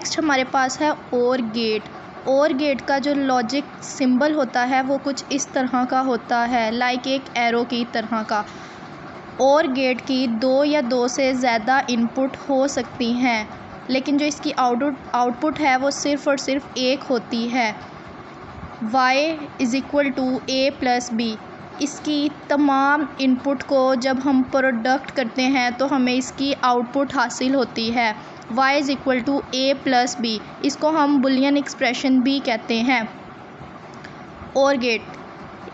Next हमारे पास है और गेट। और गेट का जो लॉजिक सिंबल होता है वो कुछ इस तरह का होता है, लाइक एक एरो की तरह का। और गेट की 2 या 2 से ज़्यादा इनपुट हो सकती हैं, लेकिन जो इसकी आउटपुट है वो सिर्फ़ और सिर्फ एक होती है। y = a + b। इसकी तमाम इनपुट को जब हम प्रोडक्ट करते हैं तो हमें इसकी आउटपुट हासिल होती है। y = a + b, इसको हम बुलियन एक्सप्रेशन भी कहते हैं। OR gate,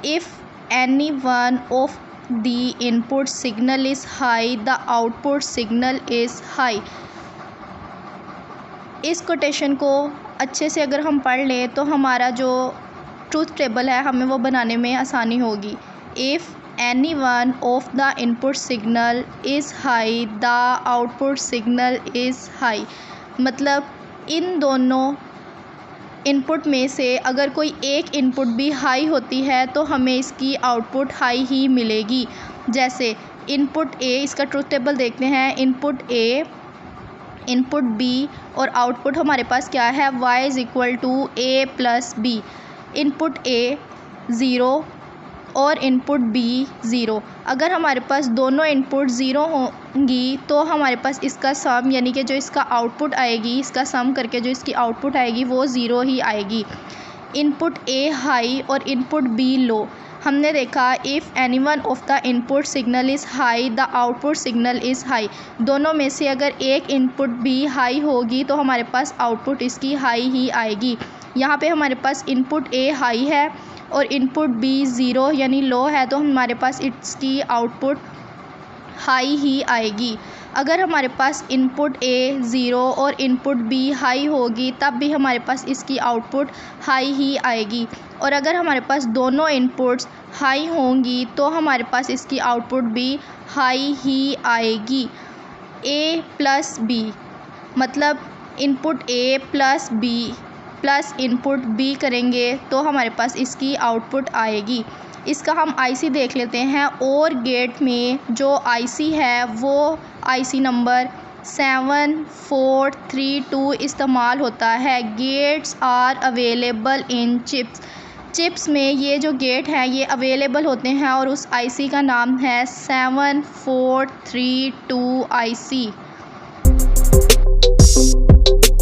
if any one of the input signal is high the output signal is high. इस कोटेशन को अच्छे से अगर हम पढ़ लें तो हमारा जो ट्रूथ टेबल है हमें वो बनाने में आसानी होगी। If any one of the input signal is high the output signal is high, मतलब इन दोनों इनपुट में से अगर कोई एक इनपुट भी हाई होती है तो हमें इसकी आउटपुट हाई ही मिलेगी। जैसे इनपुट ए, इसका ट्रूथ टेबल देखते हैं। इनपुट ए, इनपुट बी और आउटपुट हमारे पास क्या है, y = a + b। Input A 0 और इनपुट बी 0। अगर हमारे पास दोनों इनपुट 0 होंगी तो हमारे पास इसका सम, यानी कि जो इसका आउटपुट आएगी, इसका सम करके जो इसकी आउटपुट आएगी वो 0 ही आएगी। इनपुट ए हाई और इनपुट बी लो। हमने देखा if any one of the input signal is high the output signal is high. दोनों में से अगर एक इनपुट भी हाई होगी तो हमारे पास आउटपुट इसकी हाई ही आएगी। यहाँ पे हमारे पास इनपुट ए हाई है और इनपुट बी 0 यानी लो है, तो हमारे पास इसकी आउटपुट हाई ही आएगी। अगर हमारे पास इनपुट ए 0 और इनपुट बी हाई होगी तब भी हमारे पास इसकी आउटपुट हाई ही आएगी। और अगर हमारे पास दोनों इनपुट्स हाई होंगी तो हमारे पास इसकी आउटपुट भी हाई ही आएगी। a + b, मतलब input a + b plus input b करेंगे तो हमारे पास इसकी आउटपुट आएगी। इसका हम IC देख लेते हैं। और गेट में जो IC है वो IC नंबर 7432 इस्तेमाल होता है। Gates are available in chips. Chips में ये जो गेट हैं ये अवेलेबल होते हैं और उस IC का नाम है 7432 IC।